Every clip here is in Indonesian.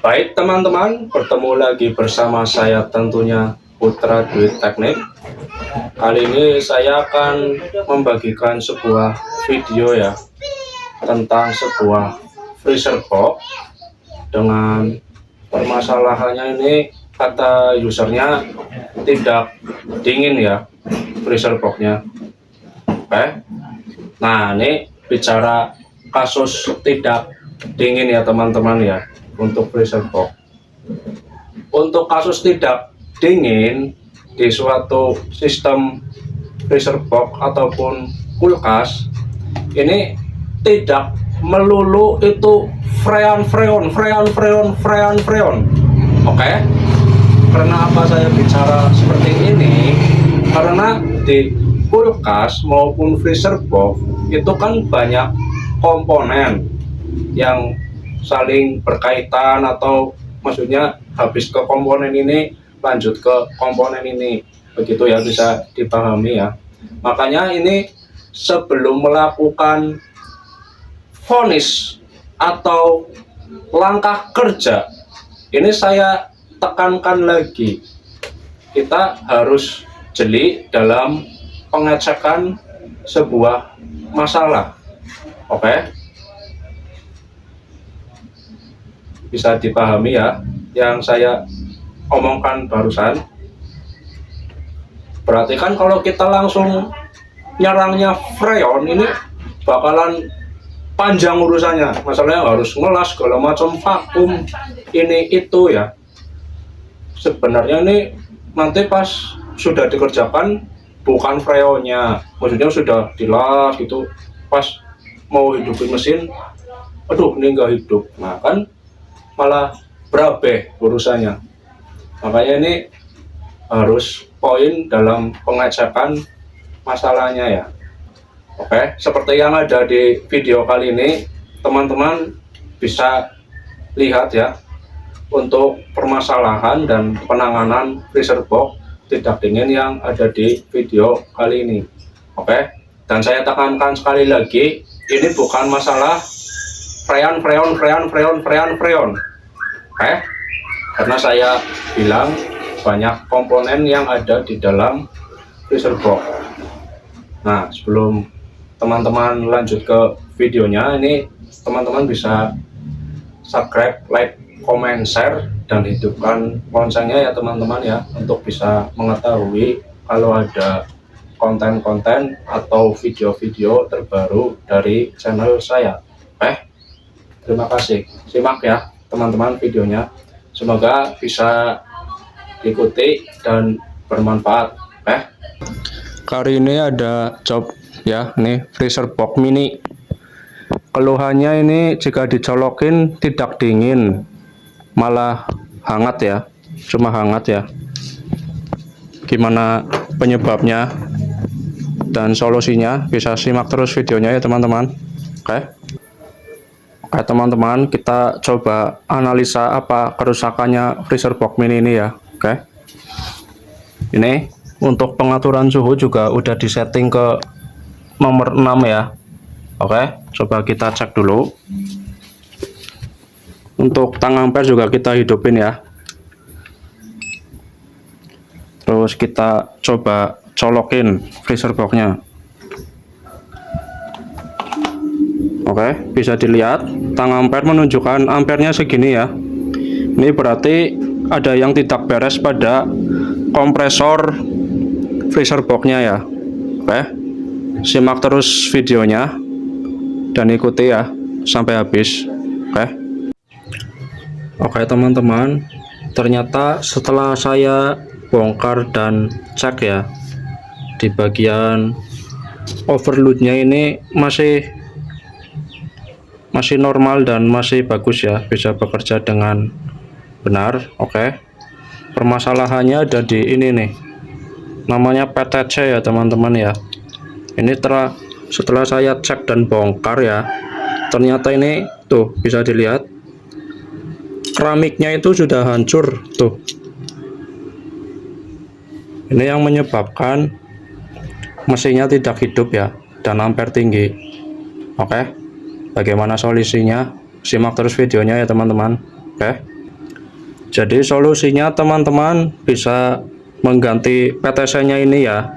Baik teman-teman, bertemu lagi bersama saya tentunya Putra Dwi Teknik. Kali ini saya akan membagikan sebuah video ya tentang sebuah freezer box dengan permasalahannya ini kata usernya tidak dingin ya freezer boxnya. Oke. Nah ini bicara kasus tidak dingin ya teman-teman ya untuk freezer box. Untuk kasus tidak dingin di suatu sistem freezer box ataupun kulkas ini tidak melulu itu freon. Oke. Karena apa saya bicara seperti ini? Karena di kulkas maupun freezer box itu kan banyak komponen yang saling berkaitan, atau maksudnya habis ke komponen ini lanjut ke komponen ini, begitu ya, bisa dipahami ya. Makanya ini sebelum melakukan vonis atau langkah kerja, ini saya tekankan lagi, kita harus jeli dalam pengecekan sebuah masalah. Oke. Bisa dipahami ya yang saya omongkan barusan. Berarti kan kalau kita langsung nyerangnya freon ini bakalan panjang urusannya, masalahnya harus ngelas segala macam, vakum ini itu ya. Sebenarnya ini nanti pas sudah dikerjakan bukan freonnya, maksudnya sudah dilas gitu, pas mau hidupin mesin aduh ini nggak hidup, nah kan malah berabe urusannya. Makanya ini harus poin dalam pengecekan masalahnya ya. Oke, seperti yang ada di video kali ini, teman-teman bisa lihat ya untuk permasalahan dan penanganan freezer box tidak dingin yang ada di video kali ini. Oke, dan saya tekankan sekali lagi, ini bukan masalah freon. Oke, karena saya bilang banyak komponen yang ada di dalam freezer box. Nah, sebelum teman-teman lanjut ke videonya, ini teman-teman bisa subscribe, like, comment, share, dan hidupkan loncengnya ya teman-teman ya, untuk bisa mengetahui kalau ada konten-konten atau video-video terbaru dari channel saya. Oke, terima kasih. Simak ya teman-teman videonya, semoga bisa diikuti dan bermanfaat. Kali ini ada job ya, nih freezer box mini. Keluhannya ini jika dicolokin tidak dingin, malah hangat ya, cuma hangat ya. Gimana penyebabnya dan solusinya, bisa simak terus videonya ya teman-teman. Oke teman-teman, kita coba analisa apa kerusakannya freezer box mini ini ya. Oke, ini untuk pengaturan suhu juga udah disetting ke nomor 6 ya. Oke, coba kita cek dulu. Untuk tang ampere juga kita hidupin ya. Terus kita coba colokin freezer boxnya. Oke, bisa dilihat tang ampere menunjukkan ampernya segini ya. Ini berarti ada yang tidak beres pada kompresor freezer boxnya ya. Oke, simak terus videonya dan ikuti ya sampai habis. Oke teman-teman, ternyata setelah saya bongkar dan cek ya, di bagian overloadnya ini masih normal dan masih bagus ya, bisa bekerja dengan benar. Oke, permasalahannya ada di ini nih, namanya PTC ya teman-teman ya. Ini setelah saya cek dan bongkar ya, ternyata ini tuh bisa dilihat keramiknya itu sudah hancur tuh. Ini yang menyebabkan mesinnya tidak hidup ya, dan ampere tinggi. Oke, bagaimana solusinya? Simak terus videonya ya teman-teman. Oke. Jadi solusinya teman-teman bisa mengganti PTC-nya ini ya,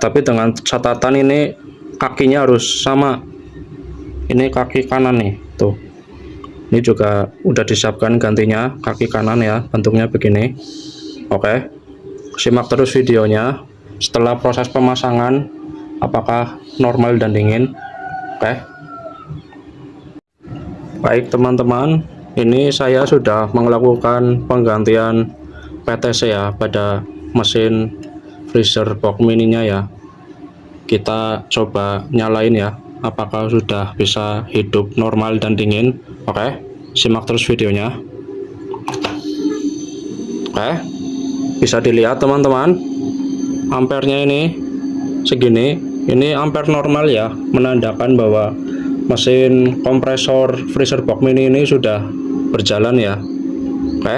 tapi dengan catatan ini kakinya harus sama. Ini kaki kanan nih, tuh. Ini juga udah disiapkan gantinya, kaki kanan ya, bentuknya begini. Oke, simak terus videonya. Setelah proses pemasangan, apakah normal dan dingin? Oke. Baik teman-teman, ini saya sudah melakukan penggantian PTC ya pada mesin freezer box mininya ya. Kita coba nyalain ya, apakah sudah bisa hidup normal dan dingin. Oke, simak terus videonya. Oke, bisa dilihat teman-teman, ampernya ini segini. Ini ampere normal ya, menandakan bahwa mesin kompresor freezer box mini ini sudah berjalan ya. Oke,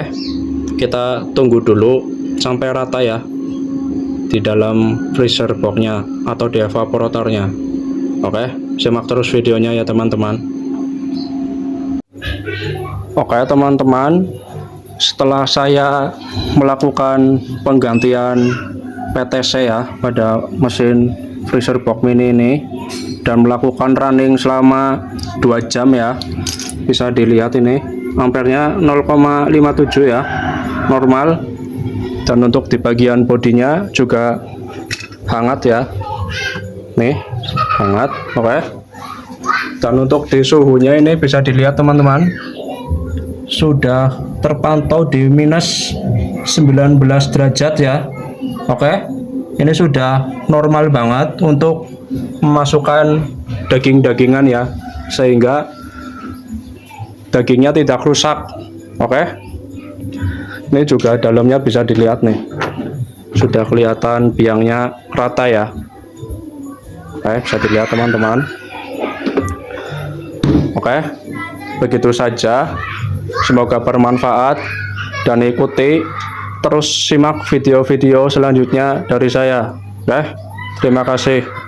kita tunggu dulu sampai rata ya di dalam freezer boxnya atau di evaporatornya. Oke, simak terus videonya ya teman-teman. Oke teman-teman, setelah saya melakukan penggantian PTC ya pada mesin freezer box mini ini dan melakukan running selama 2 jam ya, bisa dilihat ini ampernya 0,57 ya, normal. Dan untuk di bagian bodinya juga hangat ya, nih hangat. Oke, dan untuk di suhunya ini bisa dilihat teman-teman, sudah terpantau di minus 19 derajat ya. Oke, ini sudah normal banget untuk memasukkan daging-dagingan ya, sehingga dagingnya tidak rusak. Oke, ini juga dalamnya bisa dilihat nih, sudah kelihatan biangnya rata ya. Oke, bisa dilihat teman-teman. Oke, begitu saja, semoga bermanfaat dan ikuti terus, simak video-video selanjutnya dari saya. Oke, terima kasih.